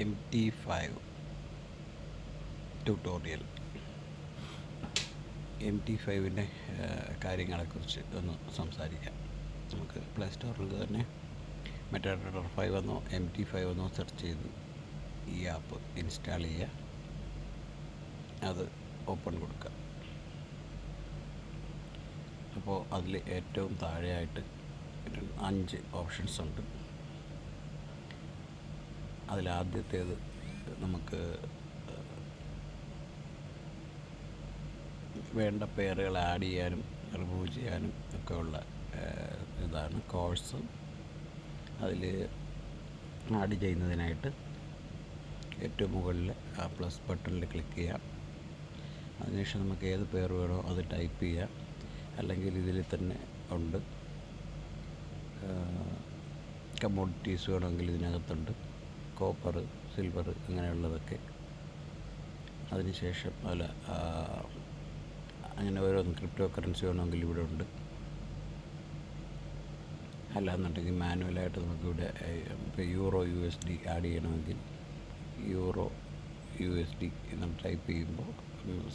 MT5 tutorial. MT5ൻ്റെ കാര്യങ്ങളെക്കുറിച്ച് ഒന്ന് സംസാരിക്കാം. നമുക്ക് പ്ലേ സ്റ്റോറിൽ തന്നെ മെറ്റാഡേറ്റ 5 എന്നോ MT5 എന്നോ സെർച്ച് ചെയ്ത് ഈ ആപ്പ് ഇൻസ്റ്റാൾ ചെയ്യുക. അത് ഓപ്പൺ കൊടുക്കുക. അപ്പോൾ അതിൽ ഏറ്റവും താഴെയായിട്ട് 5 ഓപ്ഷൻസ് ഉണ്ട്. അതിലാദ്യത്തേത് നമുക്ക് വേണ്ട പേരുകൾ ആഡ് ചെയ്യാനും റിമൂവ് ചെയ്യാനും ഒക്കെ ഉള്ള ഇതാണ് കോഴ്സ്. അതിൽ ആഡ് ചെയ്യുന്നതിനായിട്ട് ഏറ്റവും മുകളിൽ ആ പ്ലസ് ബട്ടണിൽ ക്ലിക്ക് ചെയ്യാം. അതിനുശേഷം നമുക്ക് ഏത് പേര് വേണോ അത് ടൈപ്പ് ചെയ്യാം. അല്ലെങ്കിൽ ഇതിൽ തന്നെ ഉണ്ട്. കമ്മോഡിറ്റീസ് വേണമെങ്കിൽ ഇതിനകത്തുണ്ട്. കോപ്പർ, സിൽവർ അങ്ങനെയുള്ളതൊക്കെ. അതിനുശേഷം അങ്ങനെ ഓരോന്ന് ക്രിപ്റ്റോ കറൻസി വേണമെങ്കിൽ ഇവിടെ ഉണ്ട്. അല്ലാന്നുണ്ടെങ്കിൽ മാനുവലായിട്ട് നമുക്കിവിടെ ഇപ്പോൾ യൂറോ USD ആഡ് ചെയ്യണമെങ്കിൽ യൂറോ USD എന്ന് ടൈപ്പ് ചെയ്യുമ്പോൾ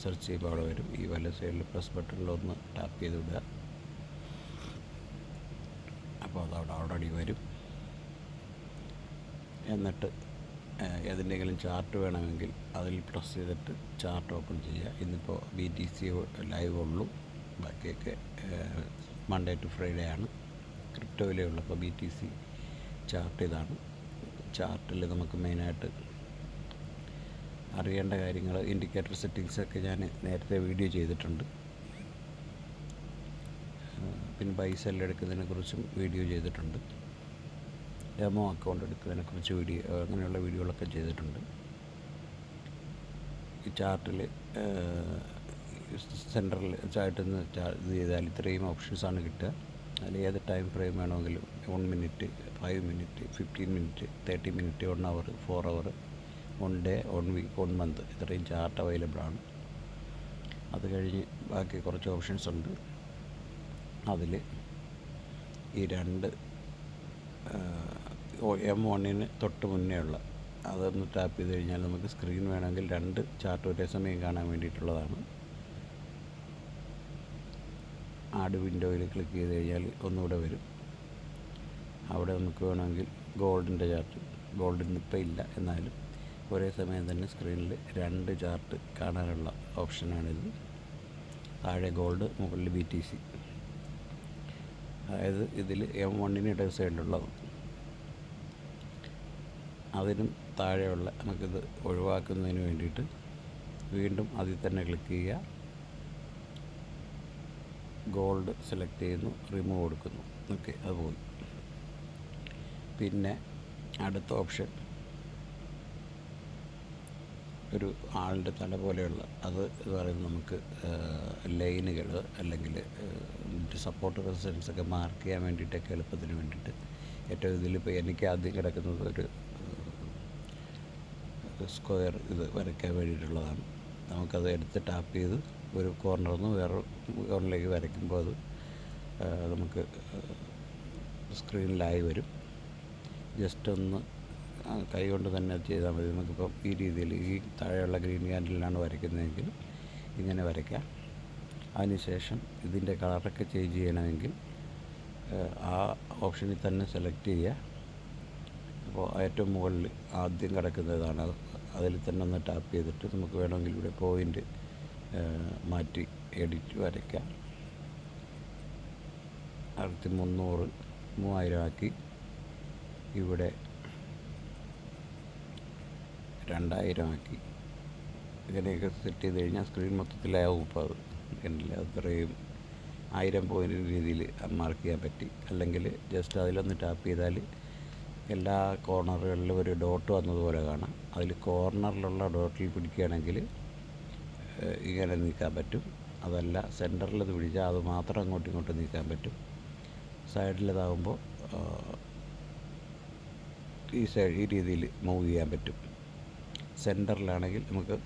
സെർച്ച് ചെയ്യുമ്പോൾ അവിടെ വരും. ഈ വല സൈഡിൽ പ്ലസ് ബട്ടണിലൊന്ന് ടാപ്പ് ചെയ്ത് വിടുക. അപ്പോൾ അതവിടെ ഓൾറെഡി വരും. എന്നിട്ട് ഏതിൻ്റെങ്കിലും ചാർട്ട് വേണമെങ്കിൽ അതിൽ പ്രസ് ചെയ്തിട്ട് ചാർട്ട് ഓപ്പൺ ചെയ്യുക. ഇന്നിപ്പോൾ BTC ലൈവ് ഉള്ളൂ. ബാക്കിയൊക്കെ മൺഡേ ടു ഫ്രൈഡേ ആണ് ക്രിപ്റ്റോയിലേ ഉള്ളൂ. അപ്പോൾ BTC ചാർട്ട് ഇതാണ്. ചാർട്ടിൽ നമുക്ക് മെയിനായിട്ട് അറിയേണ്ട കാര്യങ്ങൾ, ഇൻഡിക്കേറ്റർ സെറ്റിങ്സൊക്കെ ഞാൻ നേരത്തെ വീഡിയോ ചെയ്തിട്ടുണ്ട്. പിന്നെ ബൈ സെൽ എടുക്കുന്നതിനെക്കുറിച്ചും വീഡിയോ ചെയ്തിട്ടുണ്ട്. ഡെമോ അക്കൗണ്ട് എടുക്കുന്നതിനെക്കുറിച്ച് അങ്ങനെയുള്ള വീഡിയോകളൊക്കെ ചെയ്തിട്ടുണ്ട്. ഈ ചാർട്ടിൽ സെൻറ്ററിൽ ആയിട്ടൊന്ന് ഇത് ചെയ്താൽ ഇത്രയും ഓപ്ഷൻസാണ് കിട്ടുക. അതിൽ ഏത് ടൈം ഫ്രെയിം വേണമെങ്കിലും 1 മിനിറ്റ്, 5 മിനിറ്റ്, 15 മിനിറ്റ്, 30 മിനിറ്റ്, 1 അവർ, 4 അവർ, 1 ഡേ, 1 വീക്ക്, 1 മന്ത്, ഇത്രയും ചാർട്ട് അവൈലബിൾ ആണ്. അത് കഴിഞ്ഞ് ബാക്കി കുറച്ച് ഓപ്ഷൻസ് ഉണ്ട്. അതിൽ ഈ 2 M1 തൊട്ട് മുന്നേ ഉള്ള അതൊന്ന് ടാപ്പ് ചെയ്ത് കഴിഞ്ഞാൽ നമുക്ക് സ്ക്രീൻ വേണമെങ്കിൽ 2 ചാർട്ട് ഒരേ സമയം കാണാൻ വേണ്ടിയിട്ടുള്ളതാണ്. ആഡ് വിൻഡോയിൽ ക്ലിക്ക് ചെയ്ത് കഴിഞ്ഞാൽ ഒന്നുകൂടെ വരും. അവിടെ നമുക്ക് വേണമെങ്കിൽ ഗോൾഡിൻ്റെ ചാർട്ട്, ഗോൾഡിന് ഇപ്പം ഇല്ല, എന്നാലും ഒരേ സമയം തന്നെ സ്ക്രീനിൽ 2 ചാർട്ട് കാണാനുള്ള ഓപ്ഷനാണിത്. താഴെ ഗോൾഡ്, മുകളിൽ BTC. അതായത് ഇതിൽ M1 ഇടത് സൈഡിലുള്ളത്. അതിനും താഴെയുള്ള നമുക്കിത് ഒഴിവാക്കുന്നതിന് വേണ്ടിയിട്ട് വീണ്ടും അതിൽ തന്നെ ക്ലിക്ക് ചെയ്യുക. ഗോൾഡ് സെലക്ട് ചെയ്യുന്നു, റിമൂവ് കൊടുക്കുന്നു. ഓക്കെ, അത് പോയി. പിന്നെ അടുത്ത ഓപ്ഷൻ ഒരു ആളുടെ തല പോലെയുള്ള അത് എന്ന് പറയുന്നത് നമുക്ക് ലൈനുകൾ അല്ലെങ്കിൽ സപ്പോർട്ട് റെസിസ്റ്റൻസ് ഒക്കെ മാർക്ക് ചെയ്യാൻ വേണ്ടിയിട്ടൊക്കെ എളുപ്പത്തിന് വേണ്ടിയിട്ട് ഏറ്റവും ഇതിലിപ്പോൾ എനിക്ക് ആദ്യം കിടക്കുന്നത് ഒരു സ്ക്വയർ ഇത് വരയ്ക്കാൻ വേണ്ടിയിട്ടുള്ളതാണ്. നമുക്കത് എടുത്ത് ടാപ്പ് ചെയ്ത് ഒരു കോർണറിൽ നിന്ന് വേറെ കോർണറിലേക്ക് വരയ്ക്കുമ്പോൾ അത് നമുക്ക് സ്ക്രീനിലായി വരും. ജസ്റ്റ് ഒന്ന് കൈ കൊണ്ട് തന്നെ ചെയ്താൽ മതി. നമുക്കിപ്പം ഈ രീതിയിൽ ഈ താഴെയുള്ള ഗ്രീൻ ക്യാൻഡിലാണ് വരയ്ക്കുന്നതെങ്കിൽ ഇങ്ങനെ വരയ്ക്കാം. അതിനുശേഷം ഇതിൻ്റെ കളറൊക്കെ ചേഞ്ച് ചെയ്യണമെങ്കിൽ ആ ഓപ്ഷനിൽ തന്നെ സെലക്ട് ചെയ്യുക. അപ്പോൾ ഏറ്റവും മുകളിൽ ആദ്യം കിടക്കുന്നതാണ്. അതിൽ തന്നെ ഒന്ന് ടാപ്പ് ചെയ്തിട്ട് നമുക്ക് വേണമെങ്കിൽ ഇവിടെ പോയിൻ്റ് മാറ്റി എഡിറ്റ് വരയ്ക്കാം. 1300 3000 ആക്കി ഇവിടെ 2000 ആക്കി ഇങ്ങനെയൊക്കെ സെറ്റ് ചെയ്ത് കഴിഞ്ഞാൽ സ്ക്രീൻ മൊത്തത്തിലാവും. ഇപ്പോൾ അത് കണ്ടില്ല, അത്രയും 1000 പോയിൻ്റ് രീതിയിൽ മാർക്ക് ചെയ്യാൻ പറ്റി. അല്ലെങ്കിൽ ജസ്റ്റ് അതിലൊന്ന് ടാപ്പ് ചെയ്താൽ എല്ലാ കോർണറുകളിലും ഒരു ഡോട്ട് വന്നതുപോലെ കാണാം. അതിൽ കോർണറിലുള്ള ഡോട്ടിൽ പിടിക്കുകയാണെങ്കിൽ ഇങ്ങനെ നീക്കാൻ പറ്റും. അതല്ല സെൻറ്ററിൽ ഇത് പിടിച്ചാൽ അത് മാത്രം അങ്ങോട്ടും ഇങ്ങോട്ടും നീക്കാൻ പറ്റും. സൈഡിലിതാകുമ്പോൾ ഈ രീതിയിൽ മൂവ് ചെയ്യാൻ പറ്റും. സെൻറ്ററിലാണെങ്കിൽ നമുക്ക്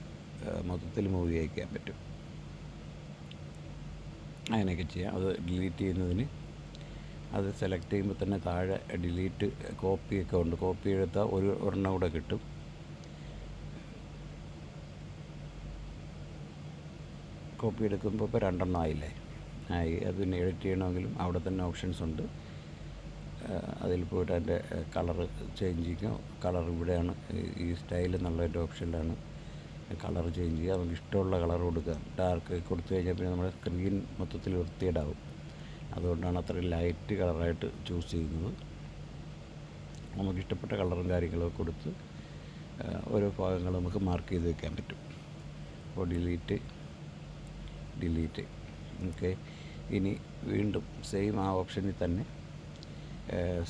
മൊത്തത്തിൽ മൂവ് ചെയ്യിക്കാൻ പറ്റും. അങ്ങനെയൊക്കെ ചെയ്യാം. അത് ഡിലീറ്റ് ചെയ്യുന്നതിന് അത് സെലക്ട് ചെയ്യുമ്പോൾ തന്നെ താഴെ ഡിലീറ്റ് കോപ്പിയൊക്കെ ഉണ്ട്. കോപ്പി എടുത്താൽ ഒരെണ്ണം കൂടെ കിട്ടും. കോപ്പി എടുക്കുമ്പോൾ ഇപ്പോൾ 2 ആയില്ലേ. ആയി. അത് പിന്നെ എഡിറ്റ് ചെയ്യണമെങ്കിലും അവിടെ തന്നെ ഓപ്ഷൻസ് ഉണ്ട്. അതിൽ പോയിട്ട് അതിൻ്റെ കളറ് ചേഞ്ച് ചെയ്യുക. കളർ ഇവിടെയാണ്, ഈ സ്റ്റൈൽ എന്നുള്ളതിൻ്റെ ഓപ്ഷനിലാണ് കളർ ചേഞ്ച് ചെയ്യുക. നമുക്ക് ഇഷ്ടമുള്ള കളർ കൊടുക്കുക. ഡാർക്ക് കൊടുത്തു കഴിഞ്ഞാൽ പിന്നെ നമ്മുടെ സ്ക്രീൻ മൊത്തത്തിൽ വൃത്തികേടാവും. അതുകൊണ്ടാണ് അത്രയും ലൈറ്റ് കളറായിട്ട് ചൂസ് ചെയ്യുന്നത്. നമുക്കിഷ്ടപ്പെട്ട കളറും കാര്യങ്ങളൊക്കെ കൊടുത്ത് ഓരോ ഭാഗങ്ങൾ നമുക്ക് മാർക്ക് ചെയ്ത് വെക്കാൻ പറ്റും. അപ്പോൾ ഡിലീറ്റ്. ഓക്കെ. ഇനി വീണ്ടും സെയിം ആ ഓപ്ഷനിൽ തന്നെ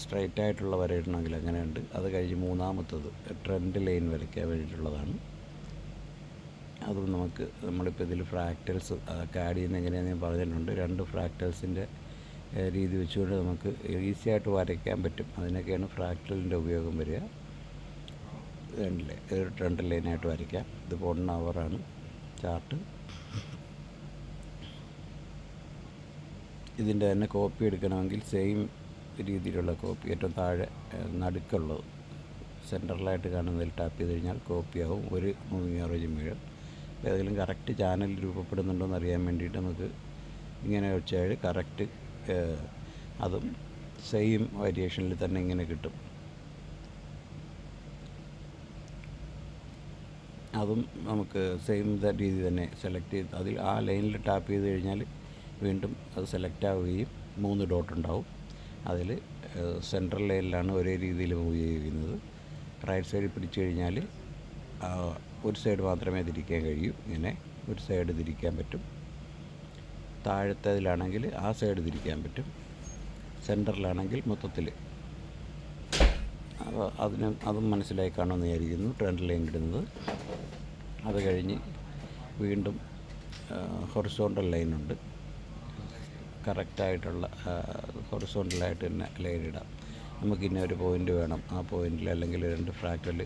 സ്ട്രൈറ്റ് ആയിട്ടുള്ള വരയിടണമെങ്കിൽ അങ്ങനെയുണ്ട്. അത് കഴിഞ്ഞ് മൂന്നാമത്തത് ട്രെൻഡ് ലൈൻ വരയ്ക്കാൻ വേണ്ടിയിട്ടുള്ളതാണ്. അതും നമുക്ക് നമ്മളിപ്പോൾ ഇതിൽ ഫ്രാക്റ്റൽസ് ആഡ് ചെയ്യുന്നത് എങ്ങനെയാണെന്ന് ഞാൻ പറഞ്ഞിട്ടുണ്ട്. 2 ഫ്രാക്റ്റൽസിൻ്റെ രീതി വെച്ചുകൊണ്ട് നമുക്ക് ഈസി ആയിട്ട് വരയ്ക്കാൻ പറ്റും. അതിനൊക്കെയാണ് ഫ്രാക്റ്റലിൻ്റെ ഉപയോഗം വരിക. ഒരു ട്രെൻഡ് ലൈനായിട്ട് വരയ്ക്കാം. ഇതിപ്പോൾ 1 ഹവറാണ് ചാർട്ട്. ഇതിൻ്റെ തന്നെ കോപ്പി എടുക്കണമെങ്കിൽ സെയിം രീതിയിലുള്ള കോപ്പി, ഏറ്റവും താഴെ നടുക്കുള്ളത് സെൻറ്ററിലായിട്ട് കാണുന്നതിൽ ടാപ്പ് ചെയ്ത് കഴിഞ്ഞാൽ കോപ്പിയാവും. ഒരു മൂവിങ് ആവറേജും വീഴും. ഏതെങ്കിലും കറക്റ്റ് ചാനൽ രൂപപ്പെടുന്നുണ്ടോ എന്ന് അറിയാൻ വേണ്ടിയിട്ട് നമുക്ക് ഇങ്ങനെ വെച്ചാൽ കറക്റ്റ് അതും സെയിം വേരിയേഷനിൽ തന്നെ ഇങ്ങനെ കിട്ടും. അതും നമുക്ക് സെയിം രീതി തന്നെ സെലക്ട് ചെയ്ത് അതിൽ ആ ലൈനിൽ ടാപ്പ് ചെയ്ത് കഴിഞ്ഞാൽ വീണ്ടും അത് സെലക്ട് ആവുകയും 3 ഡോട്ട് ഉണ്ടാവും. അതിൽ സെൻട്രൽ ലൈനിലാണ് ഒരേ രീതിയിൽ മൂവ് ചെയ്യുന്നത്. റൈറ്റ് സൈഡിൽ പിടിച്ചു കഴിഞ്ഞാൽ ഒരു സൈഡ് മാത്രമേ തിരിക്കാൻ കഴിയൂ. ഇങ്ങനെ ഒരു സൈഡ് തിരിക്കാൻ പറ്റും. താഴത്തേതിലാണെങ്കിൽ ആ സൈഡ് തിരിക്കാൻ പറ്റും. സെൻറ്ററിലാണെങ്കിൽ മൊത്തത്തിൽ. അപ്പോൾ അതും മനസ്സിലായി കാണുമെന്ന് വിചാരിക്കുന്നു ട്രെൻഡ് ലൈൻ ഇടുന്നത്. അത് കഴിഞ്ഞ് വീണ്ടും ഹൊറിസോണ്ടൽ ലൈനുണ്ട്. കറക്റ്റായിട്ടുള്ള ഹൊറിസോണ്ടലായിട്ട് തന്നെ ലൈൻ ഇടാം. നമുക്കിന്ന ഒരു പോയിൻ്റ് വേണം. ആ പോയിൻ്റിൽ അല്ലെങ്കിൽ 2 ഫ്രാക്റ്റൽ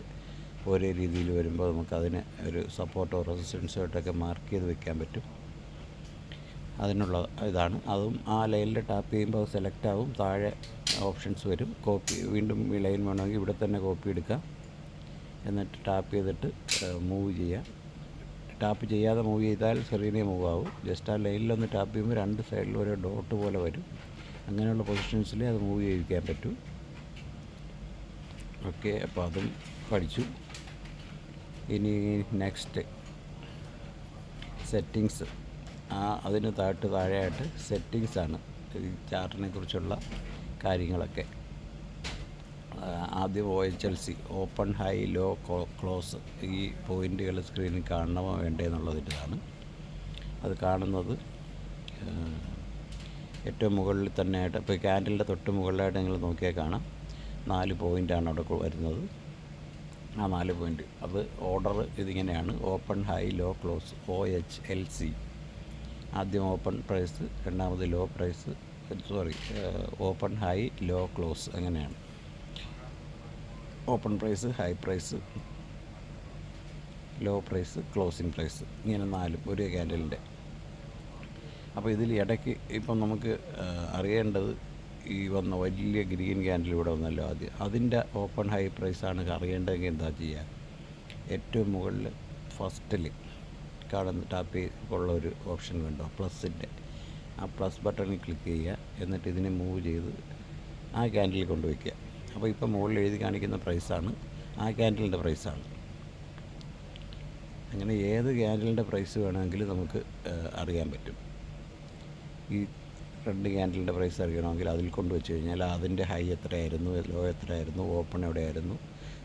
ഒരേ രീതിയിൽ വരുമ്പോൾ നമുക്കതിന് ഒരു സപ്പോർട്ടോ റെസിസ്റ്റൻസോ ആയിട്ടൊക്കെ മാർക്ക് ചെയ്ത് വെക്കാൻ പറ്റും. അതിനുള്ള ഇതാണ്. അതും ആ ലൈനിൽ ടാപ്പ് ചെയ്യുമ്പോൾ അത് സെലക്ട് ആവും. താഴെ ഓപ്ഷൻസ് വരും. കോപ്പി വീണ്ടും ഈ ലൈൻ വേണമെങ്കിൽ ഇവിടെ തന്നെ കോപ്പി എടുക്കാം. എന്നിട്ട് ടാപ്പ് ചെയ്തിട്ട് മൂവ് ചെയ്യാം. ടാപ്പ് ചെയ്യാതെ മൂവ് ചെയ്താൽ സ്ക്രീനേ മൂവ് ആവും. ജസ്റ്റ് ആ ലൈനിലൊന്ന് ടാപ്പ് ചെയ്യുമ്പോൾ 2 സൈഡിലും ഓരോ ഡോട്ട് പോലെ വരും. അങ്ങനെയുള്ള പൊസിഷൻസിൽ അത് മൂവ് ചെയ്യിക്കാൻ പറ്റും. ഓക്കെ. അപ്പോൾ അതും പഠിച്ചു. ഇനി നെക്സ്റ്റ് സെറ്റിങ്സ്. അതിന് താഴെയായിട്ട് സെറ്റിങ്സാണ് ഈ ചാർട്ടിനെ കുറിച്ചുള്ള കാര്യങ്ങളൊക്കെ. ആദ്യം OHLC, open, high, low, close, ഈ പോയിൻ്റുകൾ സ്ക്രീനിൽ കാണണമോ വേണ്ടേ എന്നുള്ളതിൻ്റെതാണ്. അത് കാണുന്നത് ഏറ്റവും മുകളിൽ തന്നെയായിട്ട്, ഇപ്പോൾ ക്യാൻഡലിൻ്റെ തൊട്ട് മുകളിലായിട്ട് നിങ്ങൾ നോക്കിയാൽ കാണാം 4 പോയിൻ്റാണ് അവിടെ വരുന്നത്. ആ 4 പോയിൻ്റ് അത് ഓർഡർ ഇതിങ്ങനെയാണ്: open, high, low, close. OHLC. ആദ്യം ഓപ്പൺ പ്രൈസ്, രണ്ടാമത് low price, open, high, low, close, അങ്ങനെയാണ്. Open price, high price, low price, closing price, ഇങ്ങനെ 4 ഒരു ക്യാൻഡലിൻ്റെ. അപ്പോൾ ഇതിൽ ഇടയ്ക്ക് ഇപ്പം നമുക്ക് അറിയേണ്ടത് ഈ വന്ന വലിയ ഗ്രീൻ ക്യാൻഡിൽ ഇവിടെ വന്നല്ലോ ആദ്യം, അതിൻ്റെ ഓപ്പൺ ഹൈ പ്രൈസാണ് അറിയേണ്ടതെങ്കിൽ എന്താ ചെയ്യുക? ഏറ്റവും മുകളിൽ ഫസ്റ്റിൽ കാണുന്ന ടാപ്പ് ഉള്ള ഒരു ഓപ്ഷൻ കണ്ടോ, പ്ലസിൻ്റെ. ആ പ്ലസ് ബട്ടണിൽ ക്ലിക്ക് ചെയ്യുക. എന്നിട്ട് ഇതിനെ മൂവ് ചെയ്ത് ആ ക്യാൻഡിൽ കൊണ്ടുവയ്ക്കുക. അപ്പോൾ ഇപ്പോൾ മുകളിൽ എഴുതി കാണിക്കുന്ന പ്രൈസാണ് ആ ക്യാൻഡിലിൻ്റെ പ്രൈസാണ്. അങ്ങനെ ഏത് ക്യാൻഡിലിൻ്റെ പ്രൈസ് വേണമെങ്കിലും നമുക്ക് അറിയാൻ പറ്റും. ഈ 2 ക്യാൻഡിലിൻ്റെ പ്രൈസ് അറിയണമെങ്കിൽ അതിൽ കൊണ്ടുവച്ച് കഴിഞ്ഞാൽ അതിൻ്റെ ഹൈ എത്രയായിരുന്നു, ലോ എത്രയായിരുന്നു, ഓപ്പൺ എവിടെയായിരുന്നു,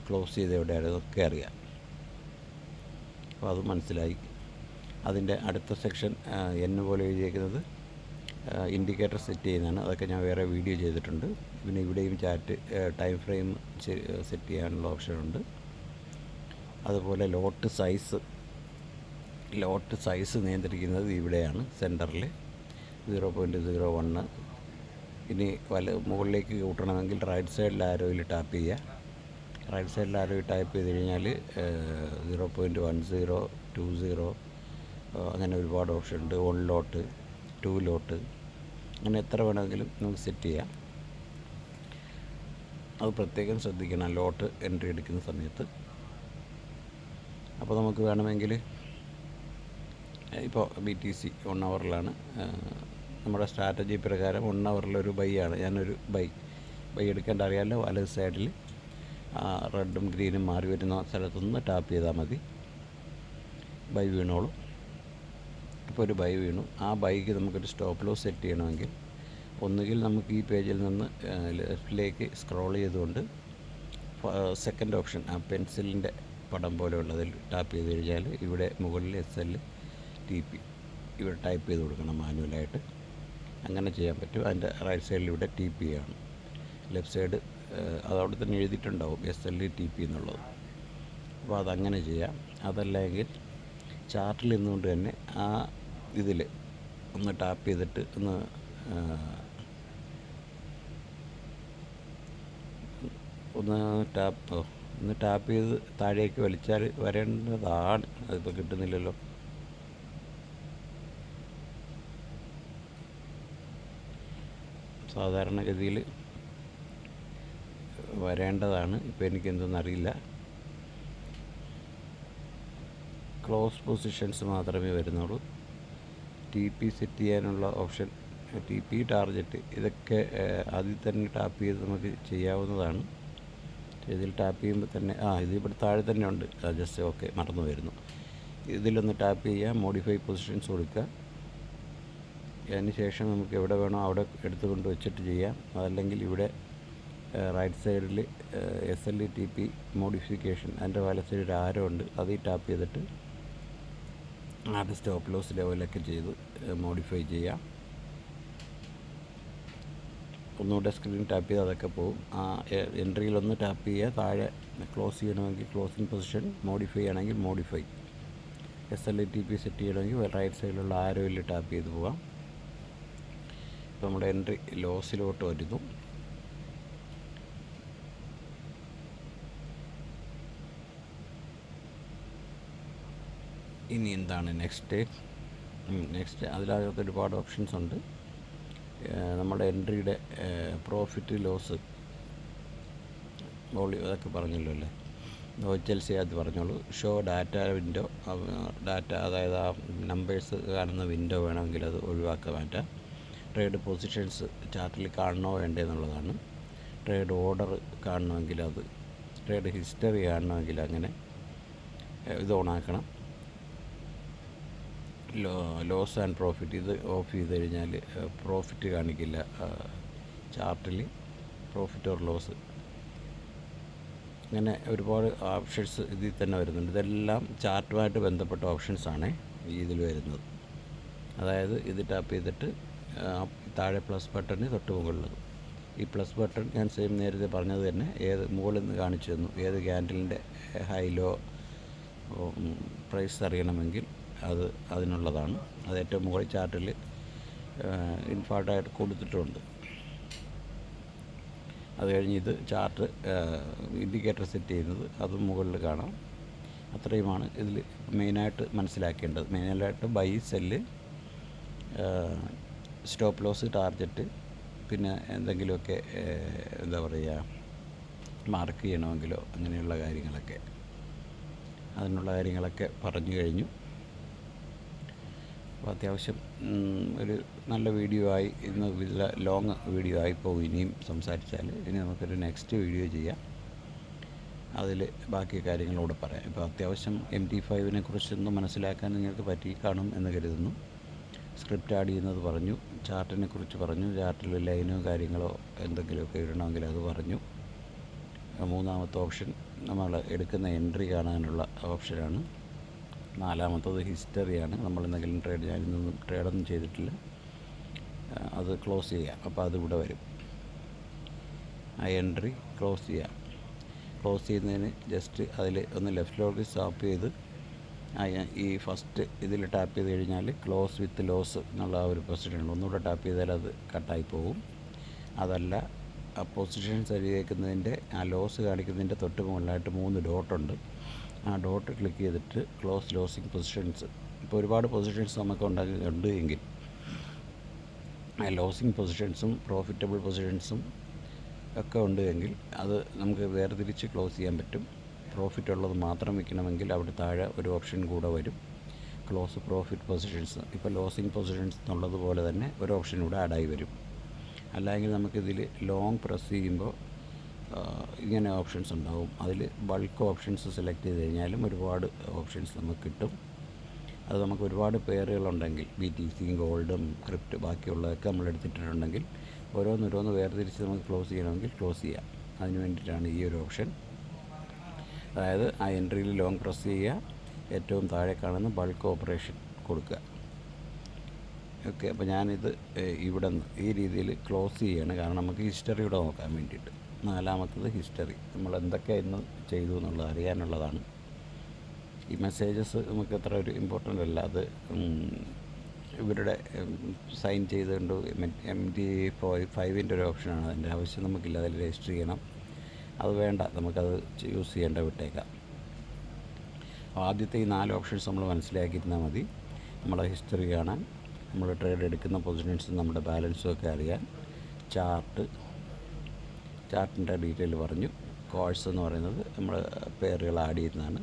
ക്ലോസ് ചെയ്ത് എവിടെയായിരുന്നു ഒക്കെ അറിയാം. അപ്പോൾ അത് മനസ്സിലായി. അതിൻ്റെ അടുത്ത സെക്ഷൻ പോലെ എഴുതിയേക്കുന്നത് ഇൻഡിക്കേറ്റർ സെറ്റ് ചെയ്യുന്നതാണ്. അതൊക്കെ ഞാൻ വേറെ വീഡിയോ ചെയ്തിട്ടുണ്ട്. പിന്നെ ഇവിടെയും ടൈം ഫ്രെയിം സെറ്റ് ചെയ്യാനുള്ള ഓപ്ഷനുണ്ട്. അതുപോലെ ലോട്ട് സൈസ് നിയന്ത്രിക്കുന്നത് ഇവിടെയാണ്, സെൻറ്ററിൽ 0.01. ഇനി മുകളിലേക്ക് കൂട്ടണമെങ്കിൽ റൈറ്റ് സൈഡിൽ ആരോയിൽ ടാപ്പ് ചെയ്യുക. റൈറ്റ് സൈഡിൽ ആരോയിൽ ടാപ്പ് ചെയ്ത് കഴിഞ്ഞാൽ 0.10, 20, അങ്ങനെ ഒരുപാട് ഓപ്ഷൻ ഉണ്ട്. 1 ലോട്ട്, 2 ലോട്ട്, അങ്ങനെ എത്ര വേണമെങ്കിലും നമുക്ക് സെറ്റ് ചെയ്യാം. അത് പ്രത്യേകം ശ്രദ്ധിക്കണം ലോട്ട് എൻട്രി എടുക്കുന്ന സമയത്ത്. അപ്പോൾ നമുക്ക് വേണമെങ്കിൽ ഇപ്പോൾ BTC 1 ഹവറിലാണ്. നമ്മുടെ സ്ട്രാറ്റജി പ്രകാരം 1 ഹവറിലൊരു ബൈ ആണ്. ഞാനൊരു ബൈ എടുക്കേണ്ട അറിയാമല്ലോ. വലത് സൈഡിൽ റെഡും ഗ്രീനും മാറി വരുന്ന സ്ഥലത്തുനിന്ന് ടാപ്പ് ചെയ്താൽ മതി, ബൈ വീണോളും. ഇപ്പോൾ ഒരു ബൈ വീണു. ആ ബൈക്ക് നമുക്കൊരു സ്റ്റോപ്പ് ലോസ് സെറ്റ് ചെയ്യണമെങ്കിൽ ഒന്നുകിൽ നമുക്ക് ഈ പേജിൽ നിന്ന് ലെഫ്റ്റിലേക്ക് സ്ക്രോൾ ചെയ്തുകൊണ്ട് സെക്കൻഡ് ഓപ്ഷൻ, ആ പെൻസിലിൻ്റെ പടം പോലെയുള്ളതിൽ ടാപ്പ് ചെയ്ത് കഴിഞ്ഞാൽ ഇവിടെ മുകളിൽ SLTP ഇവിടെ ടൈപ്പ് ചെയ്ത് കൊടുക്കണം മാനുവലായിട്ട്. അങ്ങനെ ചെയ്യാൻ പറ്റും. അതിൻ്റെ റൈറ്റ് സൈഡിൽ ഇവിടെ TP ആണ്, ലെഫ്റ്റ് സൈഡ് അതവിടെ തന്നെ എഴുതിയിട്ടുണ്ടാവും SLTP എന്നുള്ളത്. അപ്പോൾ അതങ്ങനെ ചെയ്യാം. അതല്ലെങ്കിൽ ചാർട്ടിൽ നിന്നുകൊണ്ട് തന്നെ ആ ഇതിൽ ഒന്ന് ടാപ്പ് ചെയ്തിട്ട് ഒന്ന് ടാപ്പ് ചെയ്ത് താഴേക്ക് വലിച്ചാൽ വരേണ്ടതാണ്. അതിപ്പോൾ കിട്ടുന്നില്ലല്ലോ. സാധാരണഗതിയിൽ വരേണ്ടതാണ്. ഇപ്പോൾ എനിക്കെന്തെന്നറിയില്ല. ക്ലോസ് പൊസിഷൻസ് മാത്രമേ വരുന്നുള്ളൂ. TP സെറ്റ് ചെയ്യാനുള്ള ഓപ്ഷൻ, TP ടാർഗറ്റ്, ഇതൊക്കെ അതിൽ തന്നെ ടാപ്പ് ചെയ്ത് നമുക്ക് ചെയ്യാവുന്നതാണ്. ഇതിൽ ടാപ്പ് ചെയ്യുമ്പോൾ തന്നെ ഇത് ഇവിടെ താഴെ തന്നെ ഉണ്ട്. ജസ്റ്റ് ഓക്കെ, മറന്നു വരുന്നു. ഇതിലൊന്ന് ടാപ്പ് ചെയ്യുക, മോഡിഫൈ പൊസിഷൻസ് കൊടുക്കുക. അതിന് ശേഷം നമുക്ക് എവിടെ വേണോ അവിടെ എടുത്തുകൊണ്ട് വെച്ചിട്ട് ചെയ്യാം. അതല്ലെങ്കിൽ ഇവിടെ റൈറ്റ് സൈഡിൽ SLTP മോഡിഫിക്കേഷൻ, അതിൻ്റെ വലത്ത് സൈഡിൽ ആരോ ഉണ്ട്, അതിൽ ടാപ്പ് ചെയ്തിട്ട് അത് സ്റ്റോപ്പ് ലോസ് ലെവലൊക്കെ ചെയ്ത് മോഡിഫൈ ചെയ്യാം. ഒന്നുകൂടെ സ്ക്രീൻ ടാപ്പ് ചെയ്ത് അതൊക്കെ പോകും. ആ എൻട്രിയിലൊന്ന് ടാപ്പ് ചെയ്യുക. താഴെ ക്ലോസ് ചെയ്യണമെങ്കിൽ ക്ലോസിങ് പൊസിഷൻ, മോഡിഫൈ ആണെങ്കിൽ മോഡിഫൈ, SLTP സെറ്റ് ചെയ്യണമെങ്കിൽ റൈറ്റ് സൈഡിലുള്ള ആരോയിൽ ടാപ്പ് ചെയ്ത് പോകാം. ഇപ്പോൾ നമ്മുടെ എൻട്രി ലോസിലോട്ട് വരുന്നു. ഇനി എന്താണ് നെക്സ്റ്റ്? അതിനകത്ത് ഒരുപാട് ഓപ്ഷൻസ് ഉണ്ട്. നമ്മുടെ എൻട്രിയുടെ പ്രോഫിറ്റ് ലോസ് അതൊക്കെ പറഞ്ഞല്ലോ അല്ലേ. HLC അത് പറഞ്ഞോളൂ. ഷോ ഡാറ്റ വിൻഡോ, ഡാറ്റ അതായത് ആ നമ്പേഴ്സ് കാണുന്ന വിൻഡോ വേണമെങ്കിൽ അത് ഒഴിവാക്കാൻ പറ്റാം. ട്രേഡ് പൊസിഷൻസ് ചാർട്ടിൽ കാണണോ വേണ്ടേ എന്നുള്ളതാണ്. ട്രേഡ് ഓർഡർ കാണണമെങ്കിൽ അത്, ട്രേഡ് ഹിസ്റ്ററി കാണണമെങ്കിൽ അങ്ങനെ ഇത് ഓണാക്കണം. ലോസ് ആൻഡ് പ്രോഫിറ്റ് ഇത് ഓഫ് ചെയ്ത് കഴിഞ്ഞാൽ പ്രോഫിറ്റ് കാണിക്കില്ല ചാർട്ടിൽ, പ്രോഫിറ്റ് ഓർ ലോസ്. അങ്ങനെ ഒരുപാട് ഓപ്ഷൻസ് ഇതിൽ തന്നെ വരുന്നുണ്ട്. ഇതെല്ലാം ചാർട്ടുമായിട്ട് ബന്ധപ്പെട്ട ഓപ്ഷൻസാണ് ഇതിൽ വരുന്നത്. അതായത് ഇത് ടാപ്പ് ചെയ്തിട്ട് താഴെ പ്ലസ് ബട്ടണിന് തൊട്ട് മുകളിൽ ഈ പ്ലസ് ബട്ടൺ ഞാൻ സെയിം നേരത്തെ പറഞ്ഞത് തന്നെ, ഏത് മുകളിൽ നിന്ന് കാണിച്ചു തന്നു, ഏത് ക്യാൻഡലിൻ്റെ ഹൈ ലോ പ്രൈസ് അറിയണമെങ്കിൽ അതിനുള്ളതാണ്. അത് ഏറ്റവും മുകളിൽ ചാർട്ടിൽ ഇൻഫാർട്ടായിട്ട് കൊടുത്തിട്ടുണ്ട്. അത് കഴിഞ്ഞ് ഇത് ചാർട്ട് ഇൻഡിക്കേറ്റർ സെറ്റ് ചെയ്യുന്നത് അതും മുകളിൽ കാണാം. അത്രയുമാണ് ഇതിൽ മെയിനായിട്ട് മനസ്സിലാക്കേണ്ടത്. മെയിനായിട്ട് buy, sell, stop loss, target, പിന്നെ എന്തെങ്കിലുമൊക്കെ എന്താ പറയുക മാർക്ക് ചെയ്യണമെങ്കിലോ അങ്ങനെയുള്ള കാര്യങ്ങളൊക്കെ, അതിനുള്ള കാര്യങ്ങളൊക്കെ പറഞ്ഞു കഴിഞ്ഞു. അപ്പോൾ അത്യാവശ്യം ഒരു നല്ല വീഡിയോ ആയി. ഇന്ന് ലോങ് വീഡിയോ ആയിപ്പോവും. ഇനിയും സംസാരിച്ചാൽ ഇനി നമുക്കൊരു നെക്സ്റ്റ് വീഡിയോ ചെയ്യാം. അതിൽ ബാക്കി കാര്യങ്ങളോട് പറയാം. ഇപ്പോൾ അത്യാവശ്യം MT5 കുറിച്ചൊന്നും മനസ്സിലാക്കാൻ നിങ്ങൾക്ക് പറ്റി കാണും എന്ന് കരുതുന്നു. സ്ക്രിപ്റ്റ് ആഡ് ചെയ്യുന്നത് പറഞ്ഞു, ചാർട്ടിനെ കുറിച്ച് പറഞ്ഞു, ചാർട്ടിൽ ലൈനോ കാര്യങ്ങളോ എന്തെങ്കിലുമൊക്കെ ഇടണമെങ്കിൽ അത് പറഞ്ഞു. മൂന്നാമത്തെ ഓപ്ഷൻ നമ്മൾ എടുക്കുന്ന എൻട്രി കാണാനുള്ള ഓപ്ഷനാണ്. നാലാമത്തത് ഹിസ്റ്ററിയാണ്. നമ്മൾ എന്തെങ്കിലും ഞാനിന്നൊന്നും ട്രേഡൊന്നും ചെയ്തിട്ടില്ല, അത് ക്ലോസ് ചെയ്യാം. അപ്പോൾ അതിവിടെ വരും. ആ എൻട്രി ക്ലോസ് ചെയ്യാം. ക്ലോസ് ചെയ്യുന്നതിന് ജസ്റ്റ് അതിൽ ഒന്ന് ലെഫ്റ്റിലോട്ട് സ്വാപ്പ് ചെയ്ത് ഈ ഫസ്റ്റ് ഇതിൽ ടാപ്പ് ചെയ്ത് കഴിഞ്ഞാൽ ക്ലോസ് വിത്ത് ലോസ് എന്നുള്ള ആ ഒരു പൊസിഷൻ ഒന്നുകൂടെ ടാപ്പ് ചെയ്താൽ അത് കട്ടായി പോകും. അതല്ല, ആ പൊസിഷൻസ് എഴുതിയേക്കുന്നതിൻ്റെ ആ ലോസ് കാണിക്കുന്നതിൻ്റെ തൊട്ട് മുകളിലായിട്ട് 3 ഡോട്ടുണ്ട്. ആ ഡോട്ട് ക്ലിക്ക് ചെയ്തിട്ട് ക്ലോസ് ലോസിങ് പൊസിഷൻസ്, ഇപ്പോൾ ഒരുപാട് പൊസിഷൻസ് നമുക്ക് ഉണ്ട് എങ്കിൽ ആ ലോസിങ് പൊസിഷൻസും പ്രോഫിറ്റബിൾ പൊസിഷൻസും ഒക്കെ ഉണ്ട് എങ്കിൽ അത് നമുക്ക് വേർതിരിച്ച് ക്ലോസ് ചെയ്യാൻ പറ്റും. പ്രോഫിറ്റ് ഉള്ളത് മാത്രം വയ്ക്കണമെങ്കിൽ അവിടെ താഴെ ഒരു ഓപ്ഷൻ കൂടെ വരും, ക്ലോസ് പ്രോഫിറ്റ് പൊസിഷൻസ്. ഇപ്പോൾ ലോസിങ് പൊസിഷൻസ് എന്നുള്ളതുപോലെ തന്നെ ഒരു ഓപ്ഷൻ ഇവിടെ ആഡായി വരും. അല്ലെങ്കിൽ നമുക്കിതിൽ ലോങ് പ്രസ് ചെയ്യുമ്പോൾ ഇങ്ങനെ ഓപ്ഷൻസ് ഉണ്ടാവും. അതിൽ ബൾക്ക് ഓപ്ഷൻസ് സെലക്ട് ചെയ്ത് കഴിഞ്ഞാലും ഒരുപാട് ഓപ്ഷൻസ് നമുക്ക് കിട്ടും. അത് നമുക്ക് ഒരുപാട് പെയറുകളുണ്ടെങ്കിൽ BTC, ഗോൾഡും ക്രിപ്റ്റ് ബാക്കിയുള്ളതൊക്കെ നമ്മൾ എടുത്തിട്ടുണ്ടെങ്കിൽ ഓരോന്നോരോന്ന് വേർതിരിച്ച് നമുക്ക് ക്ലോസ് ചെയ്യണമെങ്കിൽ ക്ലോസ് ചെയ്യാം. അതിന് വേണ്ടിയിട്ടാണ് ഈ ഒരു ഓപ്ഷൻ. അതായത് ആ എൻട്രിയിൽ ലോങ് പ്രസ് ചെയ്യുക, ഏറ്റവും താഴെ കാണുന്ന ബൾക്ക് ഓപ്പറേഷൻ കൊടുക്കുക. ഓക്കെ, അപ്പോൾ ഞാനിത് ഇവിടെ നിന്ന് ഈ രീതിയിൽ ക്ലോസ് ചെയ്യുകയാണ്. കാരണം നമുക്ക് ഹിസ്റ്ററി ഇവിടെ നോക്കാൻ വേണ്ടിയിട്ട്. നാലാമത്തത് ഹിസ്റ്ററി. നമ്മൾ എന്തൊക്കെ ഇന്ന് ചെയ്തു എന്നുള്ളത് അറിയാനുള്ളതാണ്. ഈ മെസ്സേജസ് നമുക്ക് അത്ര ഒരു ഇമ്പോർട്ടൻ്റ് അല്ല. അത് ഇവരുടെ സൈൻ ചെയ്തുകൊണ്ട് MD5 ഒരു ഓപ്ഷനാണ്. അതിൻ്റെ ആവശ്യം നമുക്കില്ല. അതിൽ രജിസ്റ്റർ ചെയ്യണം. അത് വേണ്ട, നമുക്കത് യൂസ് ചെയ്യേണ്ട, വിട്ടേക്കാം. ആദ്യത്തെ ഈ 4 ഓപ്ഷൻസ് നമ്മൾ മനസ്സിലാക്കിയിരുന്നാൽ മതി. നമ്മളെ ഹിസ്റ്ററി കാണാൻ, നമ്മൾ ട്രേഡ് എടുക്കുന്ന പൊസിഷൻസും നമ്മുടെ ബാലൻസും ഒക്കെ അറിയാൻ. ചാർട്ടിൻ്റെ ഡീറ്റെയിൽ പറഞ്ഞു. കോഴ്സ് എന്ന് പറയുന്നത് നമ്മൾ പെയറുകൾ ആഡ് ചെയ്യുന്നതാണ്.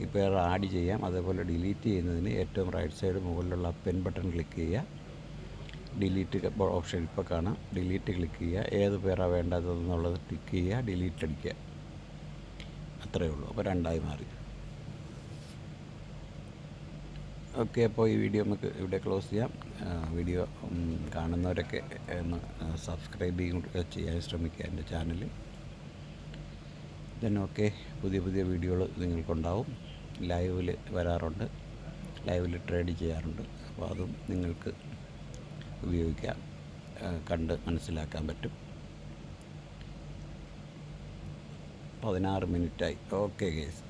ഈ പെയർ ആഡ് ചെയ്യാം. അതേപോലെ ഡിലീറ്റ് ചെയ്യുന്നതിന് ഏറ്റവും റൈറ്റ് സൈഡ് മുകളിലുള്ള പെൻ ബട്ടൺ ക്ലിക്ക് ചെയ്യുക. ഡിലീറ്റ് ഓപ്ഷൻ ഇപ്പോൾ കാണാം. ഡിലീറ്റ് ക്ലിക്ക് ചെയ്യുക. ഏത് പെയറാണ് വേണ്ടതെന്നുള്ളത് ക്ലിക്ക് ചെയ്യുക, ഡിലീറ്റ് അടിക്കുക. അത്രയേ ഉള്ളൂ. അപ്പോൾ 2 മാറി. ഓക്കെ, അപ്പോൾ ഈ വീഡിയോ നമുക്ക് ഇവിടെ ക്ലോസ് ചെയ്യാം. വീഡിയോ കാണുന്നവരൊക്കെ ഒന്ന് സബ്സ്ക്രൈബ് ചെയ്യാൻ ശ്രമിക്കുക എൻ്റെ ചാനൽ. ദെൻ ഓക്കെ, പുതിയ വീഡിയോകൾ നിങ്ങൾക്കുണ്ടാവും. ലൈവിൽ വരാറുണ്ട്, ലൈവിൽ ട്രേഡ് ചെയ്യാറുണ്ട്. അപ്പോൾ അതും നിങ്ങൾക്ക് ഉപയോഗിക്കാം, കണ്ട് മനസ്സിലാക്കാൻ പറ്റും. 16 മിനിറ്റായി. Okay guys.